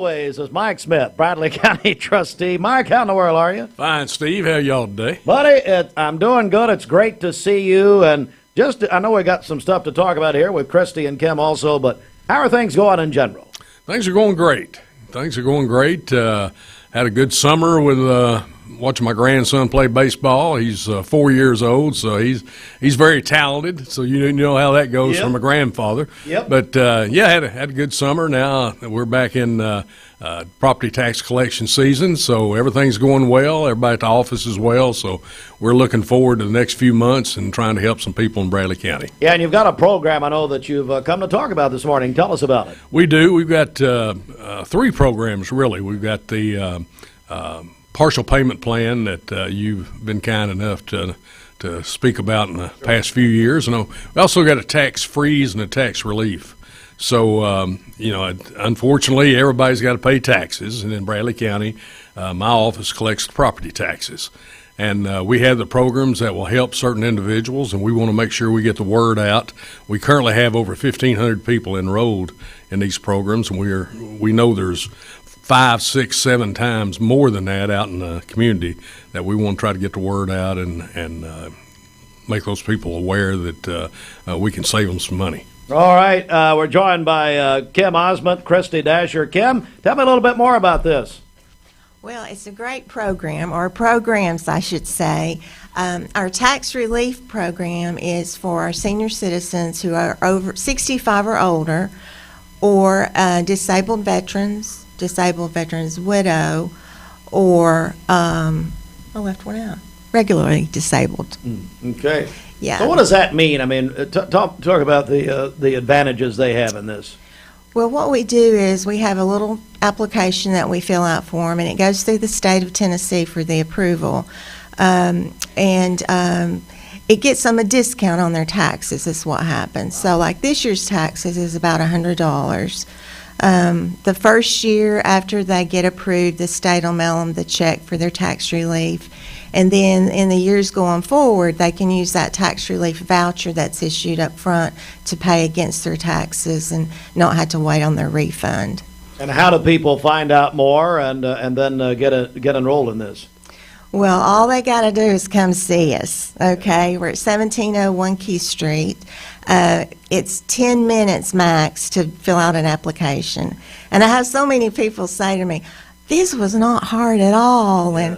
Always is Mike Smith, Bradley County Trustee. Mike, how in the world are you? Fine, Steve. How y'all today? Buddy, I'm doing good. It's great to see you. And I know we got some stuff to talk about here with Christy and Kim also, but how are things going in general? Things are going great. Had a good summer with watching my grandson play baseball. He's 4 years old, so he's very talented. So you know how that goes from a grandfather. Yep. But had a good summer. Now we're back in property tax collection season, so everything's going well. Everybody at the office is well. So we're looking forward to the next few months and trying to help some people in Bradley County. Yeah, and you've got a program I know that you've come to talk about this morning. Tell us about it. We do. We've got three programs really. We've got the partial payment plan that you've been kind enough to speak about in the past few years. And we also got a tax freeze and a tax relief. So, unfortunately, everybody's got to pay taxes. And in Bradley County, my office collects the property taxes. And we have the programs that will help certain individuals, and we want to make sure we get the word out. We currently have over 1,500 people enrolled in these programs, and we know there's 5, 6, 7 times more than that out in the community that we want to try to get the word out and make those people aware that we can save them some money. All right. We're joined by Kim Osment, Christy Dasher. Kim, tell me a little bit more about this. Well, it's a great program, or programs, I should say. Our tax relief program is for our senior citizens who are over 65 or older, or disabled veterans widow, or I left one out, regularly disabled. Okay. Yeah. So what does that mean? I mean, talk about the advantages they have in this. Well, what we do is we have a little application that we fill out for them, and it goes through the state of Tennessee for the approval. It gets them a discount on their taxes is what happens. So like this year's taxes is about $100. The first year after they get approved, the state will mail them the check for their tax relief. And then in the years going forward, they can use that tax relief voucher that's issued up front to pay against their taxes and not have to wait on their refund. And how do people find out more and then get enrolled in this? Well, all they got to do is come see us, okay? We're at 1701 Key Street. It's 10 minutes max to fill out an application. And I have so many people say to me, this was not hard at all. And,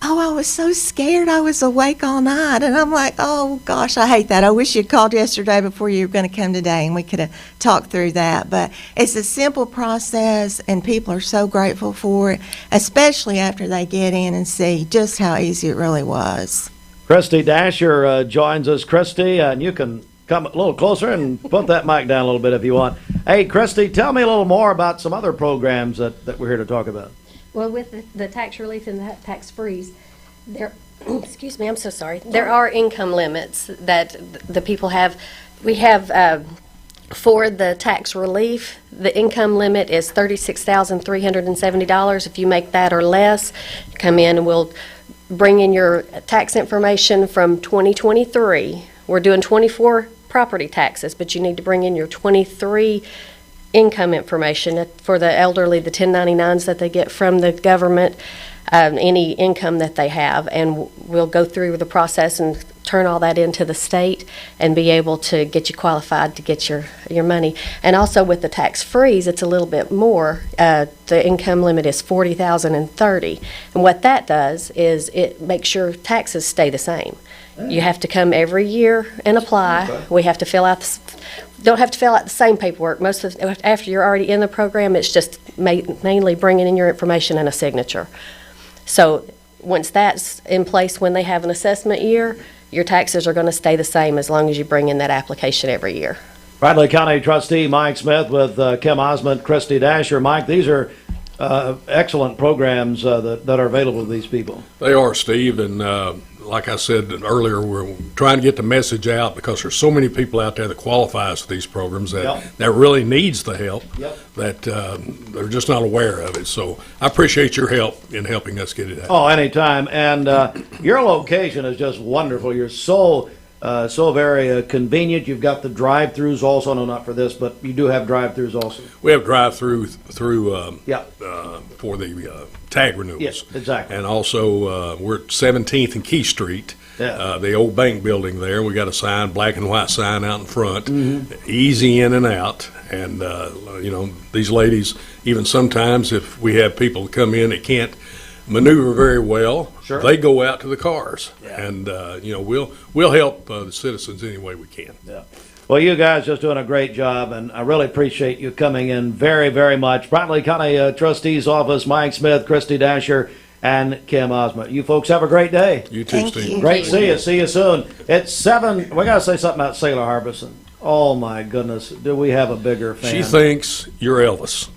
I was so scared. I was awake all night. And I'm like, oh, gosh, I hate that. I wish you'd called yesterday before you were going to come today, and we could have talked through that. But it's a simple process, and people are so grateful for it, especially after they get in and see just how easy it really was. Christy Dasher joins us. Christy, and you can come a little closer and put that mic down a little bit if you want. Hey, Christy, tell me a little more about some other programs that we're here to talk about. Well, with the tax relief and the tax freeze, there, excuse me, I'm so sorry. There are income limits that the people have. We have, for the tax relief, the income limit is $36,370. If you make that or less, come in and we'll bring in your tax information from 2023. We're doing 24 property taxes, but you need to bring in your 23 income information for the elderly, the 1099s that they get from the government, any income that they have, and we'll go through the process and turn all that into the state and be able to get you qualified to get your money. And also with the tax freeze, it's a little bit more. The income limit is $40,030, and what that does is it makes your taxes stay the same. You have to come every year and apply. We have to don't have to fill out the same paperwork. After you're already in the program, it's just mainly bringing in your information and a signature. So once that's in place, when they have an assessment year, your taxes are going to stay the same as long as you bring in that application every year. Bradley County Trustee Mike Smith with Kim Osment, Christy Dasher. Mike, these are excellent programs that are available to these people. They are, Steve, and like I said earlier, we're trying to get the message out because there's so many people out there that qualifies for these programs that really needs the help, that they're just not aware of it. So I appreciate your help in helping us get it out. Oh, anytime. And your location is just wonderful. You're so so very convenient. You've got the drive-throughs also. No, not for this, but you do have drive-throughs also. We have drive-through Yeah. for the tag renewals. Yes, exactly. And also, we're at 17th and Key Street, Yeah. the old bank building there. We got a sign, black and white sign out in front, Mm-hmm. easy in and out. And, these ladies, even sometimes if we have people come in that can't maneuver very well, Sure. they go out to the cars. Yeah. And, we'll help the citizens any way we can. Yeah. Well, you guys just doing a great job, and I really appreciate you coming in very, very much. Bradley County Trustee's Office, Mike Smith, Christy Dasher, and Kim Osmond. You folks have a great day. You too, Thank Steve. you. Great to see you. See you soon. It's 7. We got to say something about Sailor Harbison. Oh, my goodness. Do we have a bigger fan? She thinks you're Elvis.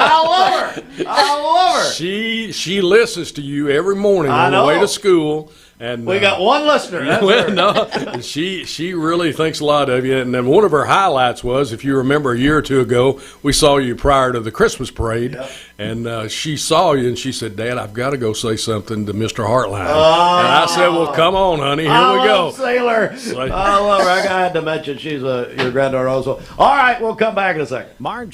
I love her. I love her. She listens to you every morning I on the way know. to school. And We got one listener. That's well, her. no, she really thinks a lot of you. And then one of her highlights was, if you remember, a year or two ago, we saw you prior to the Christmas parade, Yep. and she saw you and she said, "Dad, I've got to go say something to Mr. Hartline." Oh. And I said, "Well, come on, honey, here I we go." love Sailor. Like- I love her. I had to mention she's your granddaughter also. All right, we'll come back in a second. Marge.